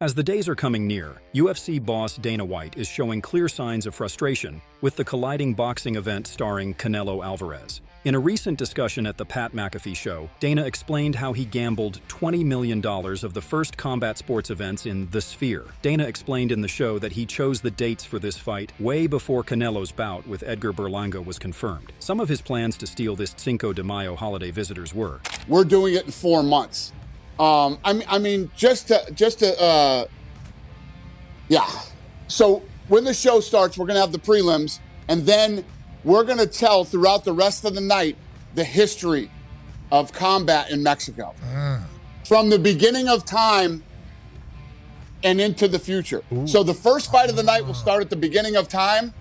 As the days are coming near, UFC boss Dana White is showing clear signs of frustration with the colliding boxing event starring Canelo Alvarez. In a recent discussion at the Pat McAfee show, Dana explained how he gambled $20 million of the first combat sports events in the Sphere. Dana explained in the show that he chose the dates for this fight way before Canelo's bout with Edgar Berlanga was confirmed. Some of his plans to steal this Cinco de Mayo holiday visitors were: we're doing it in 4 months. Yeah. So when the show starts, we're going to have the prelims, and then we're going to tell throughout the rest of the night the history of combat in Mexico. From the beginning of time and into the future. Ooh. So the first fight of the night will start at the beginning of time.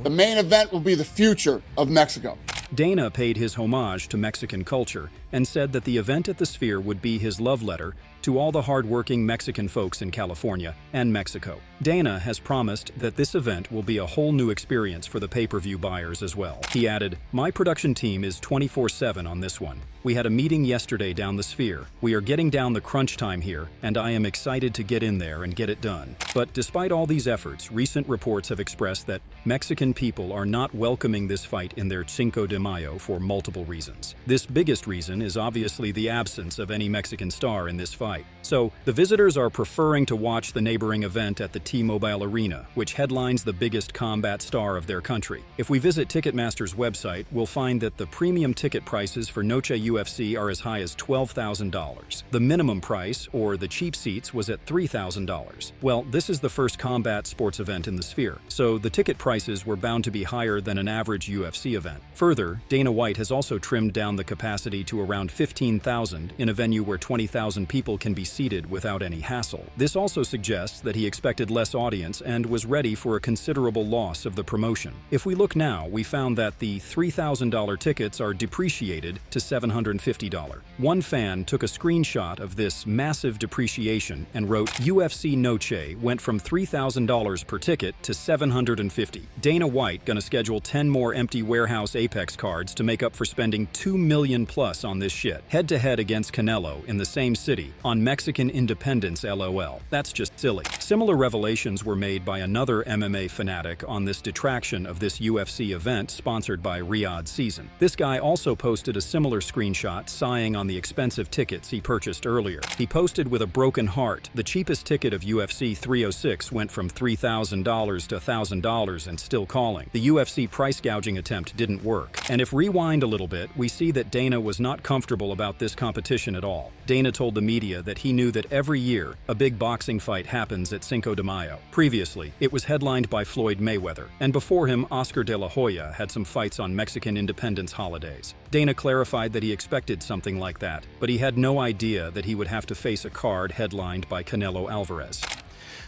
The main event will be the future of Mexico. Dana paid his homage to Mexican culture and said that the event at the Sphere would be his love letter to all the hardworking Mexican folks in California and Mexico. Dana has promised that this event will be a whole new experience for the pay-per-view buyers as well. He added, "My production team is 24/7 on this one. We had a meeting yesterday down the Sphere. We are getting down the crunch time here, and I am excited to get in there and get it done." But despite all these efforts, recent reports have expressed that Mexican people are not welcoming this fight in their Cinco de Mayo for multiple reasons. This biggest reason is obviously the absence of any Mexican star in this fight. So, the visitors are preferring to watch the neighboring event at the T-Mobile Arena, which headlines the biggest combat star of their country. If we visit Ticketmaster's website, we'll find that the premium ticket prices for Noche UFC are as high as $12,000. The minimum price, or the cheap seats, was at $3,000. Well, this is the first combat sports event in the Sphere, so the ticket prices were bound to be higher than an average UFC event. Further, Dana White has also trimmed down the capacity to around 15,000 in a venue where 20,000 people can be seated without any hassle. This also suggests that he expected less audience and was ready for a considerable loss of the promotion. If we look now, we found that the $3,000 tickets are depreciated to $750. One fan took a screenshot of this massive depreciation and wrote, "UFC Noche went from $3,000 per ticket to $750. Dana White gonna schedule 10 more empty warehouse Apex cards to make up for spending $2 million plus on this shit. Head-to-head against Canelo in the same city on Mexican Independence, LOL. That's just silly." Similar revelations were made by another MMA fanatic on this detraction of this UFC event sponsored by Riyadh Season. This guy also posted a similar screenshot sighing on the expensive tickets he purchased earlier. He posted with a broken heart, "The cheapest ticket of UFC 306 went from $3,000 to $1,000 and still calling. The UFC price gouging attempt didn't work." And if rewind a little bit, we see that Dana was not comfortable about this competition at all. Dana told the media that he knew that every year a big boxing fight happens at Cinco de Mayo. Previously, it was headlined by Floyd Mayweather, and before him, Oscar de la Hoya had some fights on Mexican Independence holidays. Dana clarified that he expected something like that, but he had no idea that he would have to face a card headlined by Canelo Alvarez.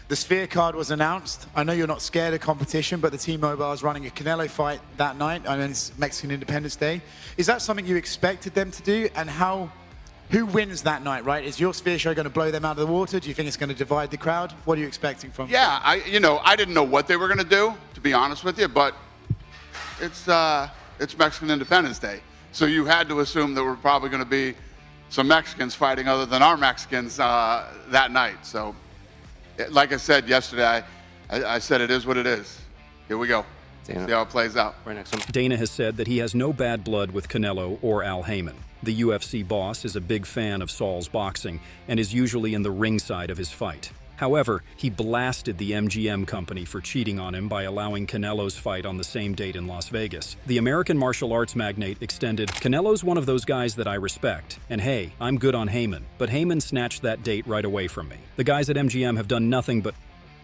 The Sphere card was announced. I know you're not scared of competition, but the T-Mobile is running a Canelo fight that night. I mean, it's Mexican Independence Day. Is that something you expected them to do? And who wins that night, right? Is your Sphere show going to blow them out of the water? Do you think it's going to divide the crowd? What are you expecting from them? Yeah, I didn't know what they were going to do, to be honest with you, but it's Mexican Independence Day. So you had to assume there were probably going to be some Mexicans fighting other than our Mexicans that night. So, like I said yesterday, I said it is what it is. Here we go. Dana. See how it plays out. Right next one. Dana has said that he has no bad blood with Canelo or Al Heyman. The UFC boss is a big fan of Saul's boxing and is usually in the ringside of his fight. However, he blasted the MGM company for cheating on him by allowing Canelo's fight on the same date in Las Vegas. The American martial arts magnate extended, "Canelo's one of those guys that I respect, and hey, I'm good on Heyman, but Heyman snatched that date right away from me. The guys at MGM have done nothing but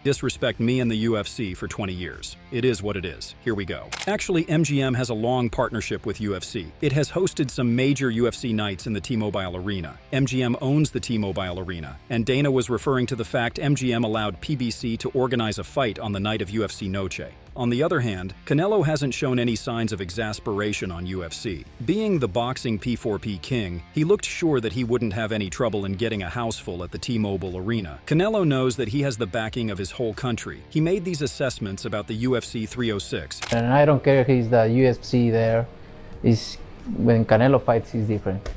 disrespect me and the UFC for 20 years. It is what it is. Here we go." Actually, MGM has a long partnership with UFC. It has hosted some major UFC nights in the T-Mobile Arena. MGM owns the T-Mobile Arena, and Dana was referring to the fact MGM allowed PBC to organize a fight on the night of UFC Noche. On the other hand, Canelo hasn't shown any signs of exasperation on UFC. Being the boxing P4P king, he looked sure that he wouldn't have any trouble in getting a house full at the T-Mobile Arena. Canelo knows that he has the backing of his whole country. He made these assessments about the UFC 306. And I don't care if he's the UFC there. When Canelo fights, he's different.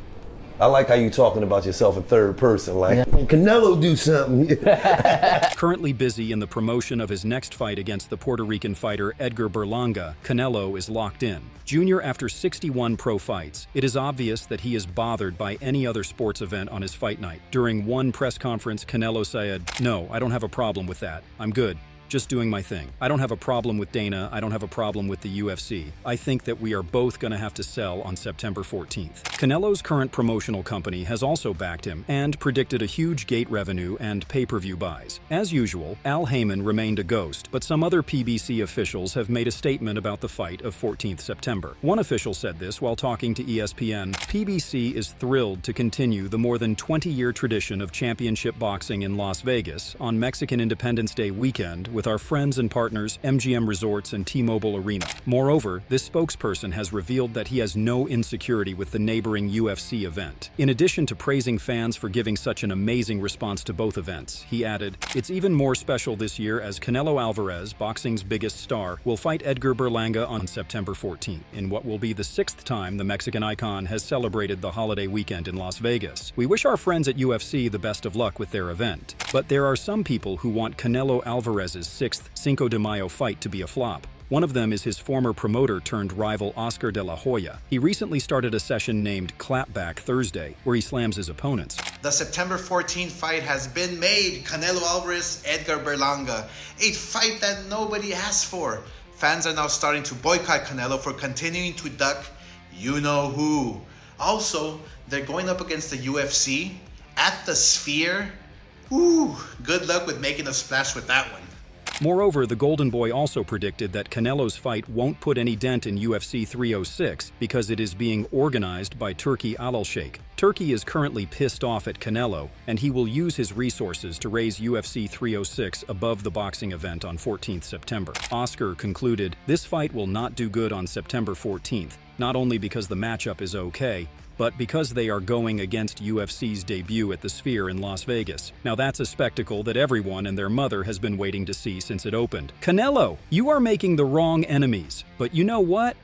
I like how you talking about yourself in third person, like, Canelo do something. Currently busy in the promotion of his next fight against the Puerto Rican fighter Edgar Berlanga, Canelo is locked in. Junior, after 61 pro fights, it is obvious that he is bothered by any other sports event on his fight night. During one press conference, Canelo said, "No, I don't have a problem with that. I'm good. Just doing my thing. I don't have a problem with Dana. I don't have a problem with the UFC. I think that we are both going to have to sell on September 14th. Canelo's current promotional company has also backed him and predicted a huge gate revenue and pay-per-view buys. As usual, Al Heyman remained a ghost, but some other PBC officials have made a statement about the fight of 14th September. One official said this while talking to ESPN. PBC is thrilled to continue the more than 20-year tradition of championship boxing in Las Vegas on Mexican Independence Day weekend with our friends and partners MGM Resorts and T-Mobile Arena. Moreover, this spokesperson has revealed that he has no insecurity with the neighboring UFC event. In addition to praising fans for giving such an amazing response to both events, he added, "It's even more special this year as Canelo Alvarez, boxing's biggest star, will fight Edgar Berlanga on September 14th, in what will be the 6th time the Mexican icon has celebrated the holiday weekend in Las Vegas. We wish our friends at UFC the best of luck with their event. But there are some people who want Canelo Alvarez's 6th Cinco de Mayo fight to be a flop. One of them is his former promoter turned rival Oscar de la Hoya. He recently started a session named Clapback Thursday, where he slams his opponents. The September 14th fight has been made. Canelo Alvarez, Edgar Berlanga. A fight that nobody asked for. Fans are now starting to boycott Canelo for continuing to duck you-know-who. Also, they're going up against the UFC at the Sphere. Ooh, good luck with making a splash with that one." Moreover, the Golden Boy also predicted that Canelo's fight won't put any dent in UFC 306 because it is being organized by Turki Al-Sheikh. Turki is currently pissed off at Canelo, and he will use his resources to raise UFC 306 above the boxing event on 14th September. Oscar concluded, "This fight will not do good on September 14th, not only because the matchup is okay, but because they are going against UFC's debut at the Sphere in Las Vegas. Now that's a spectacle that everyone and their mother has been waiting to see since it opened. Canelo, you are making the wrong enemies. But you know what?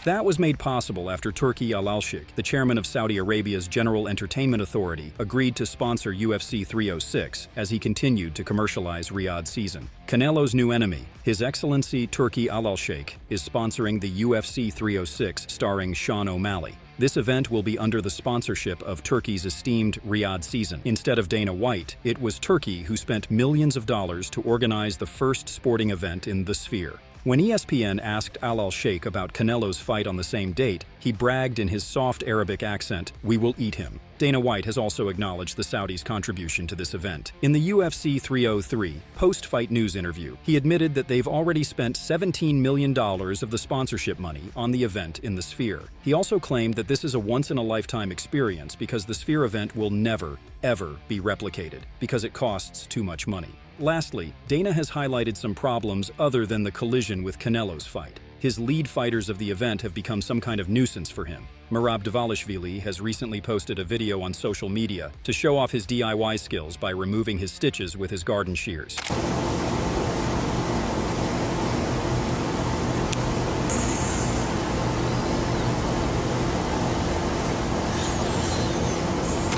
That was made possible after Turki Al-Sheikh, the chairman of Saudi Arabia's General Entertainment Authority, agreed to sponsor UFC 306 as he continued to commercialize Riyadh season. Canelo's new enemy, His Excellency Turki Al-Sheikh, is sponsoring the UFC 306 starring Sean O'Malley. This event will be under the sponsorship of Turkey's esteemed Riyadh season. Instead of Dana White, it was Turkey who spent millions of dollars to organize the first sporting event in the Sphere. When ESPN asked Al-Sheikh about Canelo's fight on the same date, he bragged in his soft Arabic accent, "We will eat him." Dana White has also acknowledged the Saudis' contribution to this event. In the UFC 303 post-fight news interview, he admitted that they've already spent $17 million of the sponsorship money on the event in the Sphere. He also claimed that this is a once-in-a-lifetime experience because the Sphere event will never, ever be replicated because it costs too much money. Lastly, Dana has highlighted some problems other than the collision with Canelo's fight. His lead fighters of the event have become some kind of nuisance for him. Merab Dvalishvili has recently posted a video on social media to show off his DIY skills by removing his stitches with his garden shears.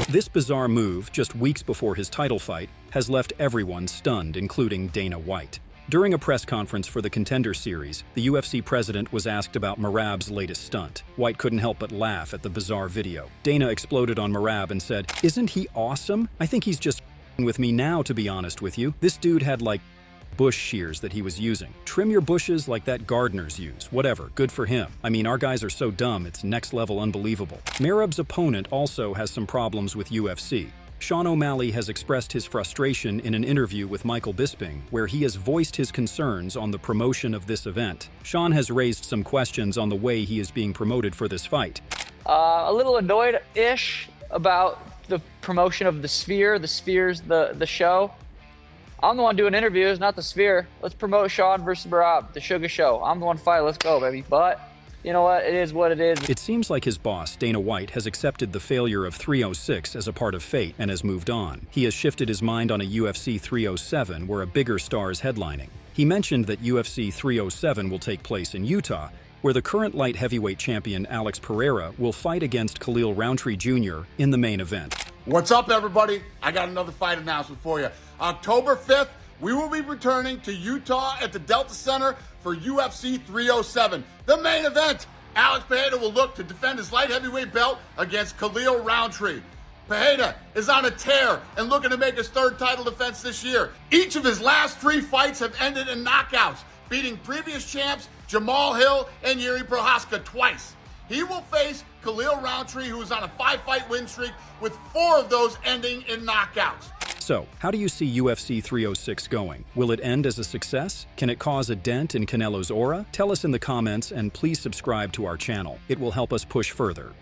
This bizarre move, just weeks before his title fight, has left everyone stunned, including Dana White. During a press conference for the Contender Series, the UFC president was asked about Merab's latest stunt. White couldn't help but laugh at the bizarre video. Dana exploded on Merab and said, "Isn't he awesome? I think he's just with me now, to be honest with you. This dude had like bush shears that he was using. Trim your bushes like that gardeners use. Whatever, good for him. I mean, our guys are so dumb, it's next level unbelievable." Merab's opponent also has some problems with UFC. Sean O'Malley has expressed his frustration in an interview with Michael Bisping, where he has voiced his concerns on the promotion of this event. Sean has raised some questions on the way he is being promoted for this fight. A little annoyed-ish about the promotion of the Sphere. The Sphere's the show. I'm the one doing interviews, not the Sphere. Let's promote Sean versus Merab, the Sugar Show. I'm the one fighting. Let's go, baby. But you know what? It is what it is. It seems like his boss, Dana White, has accepted the failure of 306 as a part of fate and has moved on. He has shifted his mind on a UFC 307 where a bigger star is headlining. He mentioned that UFC 307 will take place in Utah, where the current light heavyweight champion Alex Pereira will fight against Khalil Rountree Jr. in the main event. What's up, everybody? I got another fight announcement for you. October 5th, we will be returning to Utah at the Delta Center for UFC 307. The main event, Alex Pereira will look to defend his light heavyweight belt against Khalil Rountree. Pereira is on a tear and looking to make his third title defense this year. Each of his last 3 fights have ended in knockouts, beating previous champs Jamal Hill and Yuri Prohaska twice. He will face Khalil Rountree, who is on a 5-fight win streak, with 4 of those ending in knockouts. So, how do you see UFC 306 going? Will it end as a success? Can it cause a dent in Canelo's aura? Tell us in the comments and please subscribe to our channel. It will help us push further.